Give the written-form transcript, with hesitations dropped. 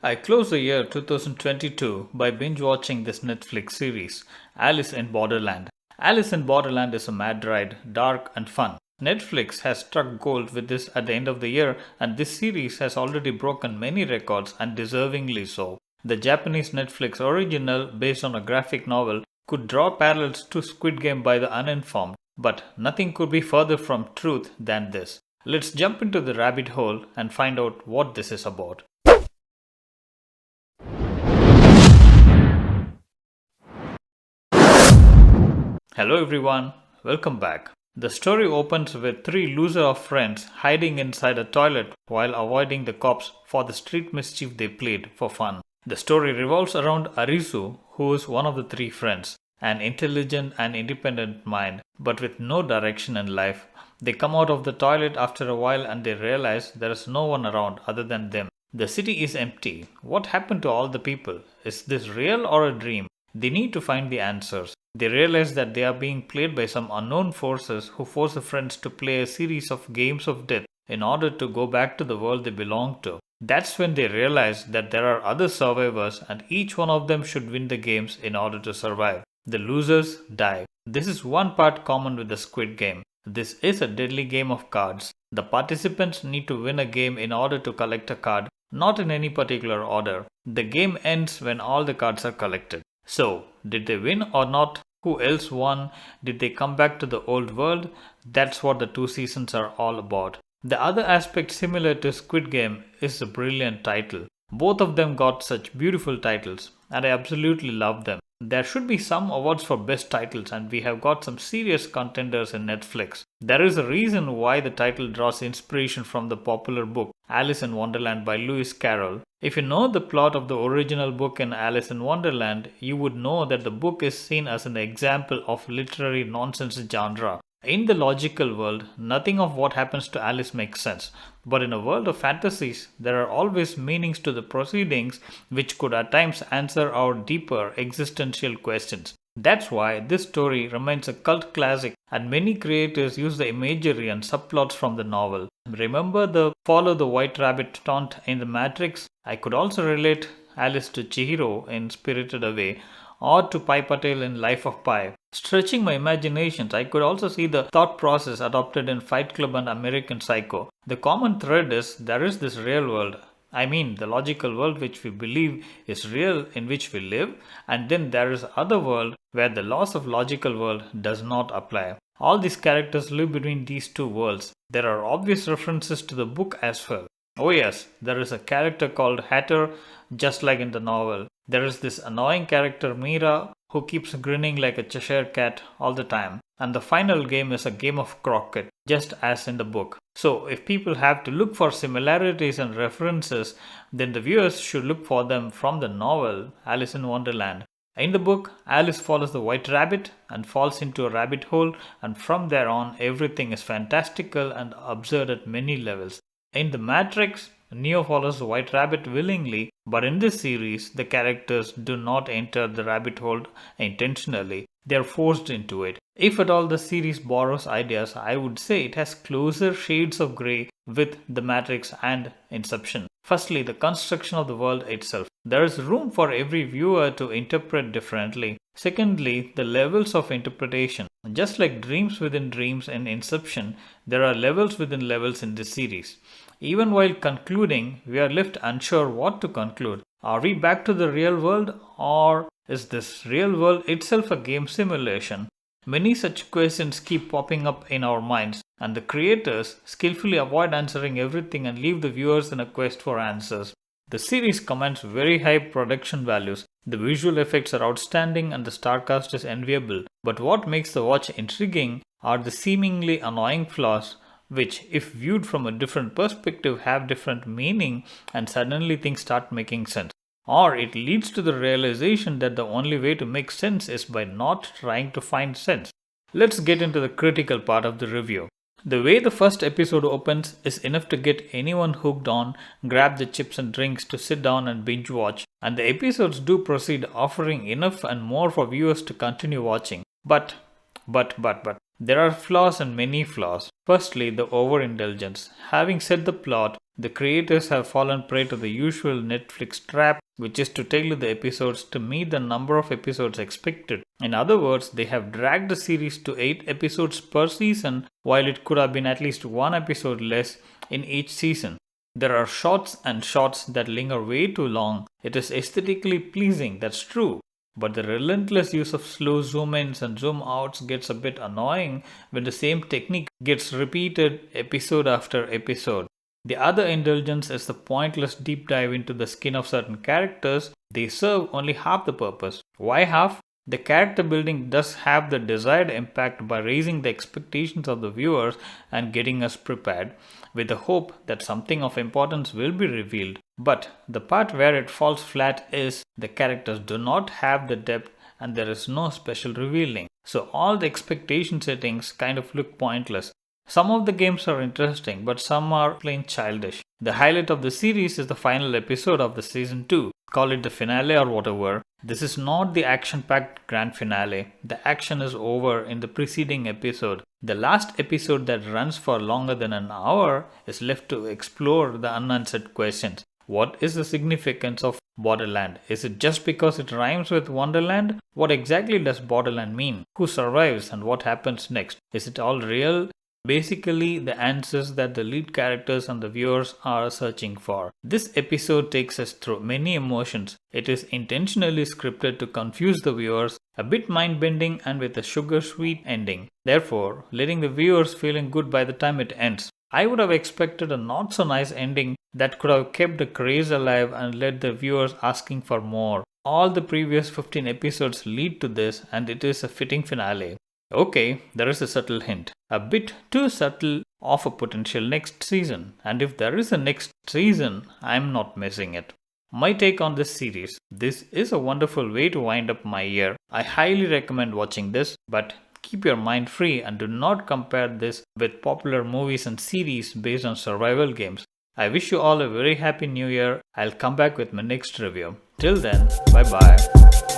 I closed the year 2022 by binge watching this Netflix series, Alice in Borderland. Alice in Borderland is a mad ride, dark and fun. Netflix has struck gold with this at the end of the year, and this series has already broken many records and deservingly so. The Japanese Netflix original, based on a graphic novel, could draw parallels to Squid Game by the uninformed, but nothing could be further from truth than this. Let's jump into the rabbit hole and find out what this is about. Hello everyone, welcome back. The story opens with three loser of friends hiding inside a toilet while avoiding the cops for the street mischief they played for fun. The story revolves around Arisu, who is one of the three friends, an intelligent and independent mind, but with no direction in life. They come out of the toilet after a while and they realize there is no one around other than them. The city is empty. What happened to all the people? Is this real or a dream? They need to find the answers. They realize that they are being played by some unknown forces who force the friends to play a series of games of death in order to go back to the world they belong to. That's when they realize that there are other survivors and each one of them should win the games in order to survive. The losers die. This is one part common with the Squid Game. This is a deadly game of cards. The participants need to win a game in order to collect a card, not in any particular order. The game ends when all the cards are collected. So, did they win or not? Who else won? Did they come back to the old world? That's what the two seasons are all about. The other aspect similar to Squid Game is the brilliant title. Both of them got such beautiful titles and I absolutely love them. There should be some awards for best titles and we have got some serious contenders in Netflix. There is a reason why the title draws inspiration from the popular book Alice in Wonderland by Lewis Carroll. If you know the plot of the original book in Alice in Wonderland, you would know that the book is seen as an example of literary nonsense genre. In the logical world, nothing of what happens to Alice makes sense. But in a world of fantasies, there are always meanings to the proceedings which could at times answer our deeper existential questions. That's why this story remains a cult classic and many creators use the imagery and subplots from the novel. Remember the follow the white rabbit taunt in the Matrix? I could also relate Alice to Chihiro in Spirited Away or to Pai Patel in Life of Pi. Stretching my imaginations, I could also see the thought process adopted in Fight Club and American Psycho. The common thread is there is this real world. I mean, the logical world which we believe is real in which we live, and then there is other world where the laws of logical world does not apply. All these characters live between these two worlds. There are obvious references to the book as well. Oh yes, there is a character called Hatter, just like in the novel. There is this annoying character Mira who keeps grinning like a Cheshire cat all the time. And the final game is a game of croquet, just as in the book. So if people have to look for similarities and references, then the viewers should look for them from the novel Alice in Wonderland. In the book, Alice follows the white rabbit and falls into a rabbit hole, and from there on everything is fantastical and absurd at many levels. In the Matrix, Neo follows the white rabbit willingly, but in this series, the characters do not enter the rabbit hole intentionally. They are forced into it. If at all the series borrows ideas, I would say it has closer shades of grey with The Matrix and Inception. Firstly, the construction of the world itself. There is room for every viewer to interpret differently. Secondly, the levels of interpretation. Just like dreams within dreams in Inception, there are levels within levels in this series. Even while concluding, we are left unsure what to conclude. Are we back to the real world, or is this real world itself a game simulation? Many such questions keep popping up in our minds, and the creators skillfully avoid answering everything and leave the viewers in a quest for answers. The series commands very high production values. The visual effects are outstanding and the star cast is enviable. But what makes the watch intriguing are the seemingly annoying flaws which, if viewed from a different perspective, have different meaning and suddenly things start making sense. Or it leads to the realization that the only way to make sense is by not trying to find sense. Let's get into the critical part of the review. The way the first episode opens is enough to get anyone hooked on, grab the chips and drinks to sit down and binge watch, and the episodes do proceed offering enough and more for viewers to continue watching. But, there are flaws and many flaws. Firstly, the overindulgence. Having said the plot, The creators have fallen prey to the usual Netflix trap, which is to tailor the episodes to meet the number of episodes expected. In other words, they have dragged the series to 8 episodes per season, while it could have been at least 1 episode less in each season. There are shots and shots that linger way too long. It is aesthetically pleasing, that's true. But the relentless use of slow zoom ins and zoom outs gets a bit annoying when the same technique gets repeated episode after episode. The other indulgence is the pointless deep dive into the skin of certain characters. They serve only half the purpose. Why half? The character building does have the desired impact by raising the expectations of the viewers and getting us prepared with the hope that something of importance will be revealed. But the part where it falls flat is the characters do not have the depth and there is no special revealing. So all the expectation settings kind of look pointless. Some of the games are interesting, but some are plain childish. The highlight of the series is the final episode of the season 2. Call it the finale or whatever. This is not the action-packed grand finale. The action is over in the preceding episode. The last episode that runs for longer than an hour is left to explore the unanswered questions. What is the significance of Borderland? Is it just because it rhymes with Wonderland? What exactly does Borderland mean? Who survives and what happens next? Is it all real? Basically, the answers that the lead characters and the viewers are searching for. This episode takes us through many emotions. It is intentionally scripted to confuse the viewers, a bit mind-bending and with a sugar-sweet ending. Therefore, letting the viewers feeling good by the time it ends. I would have expected a not-so-nice ending that could have kept the craze alive and led the viewers asking for more. All the previous 15 episodes lead to this, and it is a fitting finale. Okay, there is a subtle hint, a bit too subtle, of a potential next season, and if there is a next season, I'm not missing it. My take on this series: this is a wonderful way to wind up my year. I highly recommend watching this, but keep your mind free and do not compare this with popular movies and series based on survival games. I wish you all a very happy new year. I'll come back with my next review. Till then, bye bye.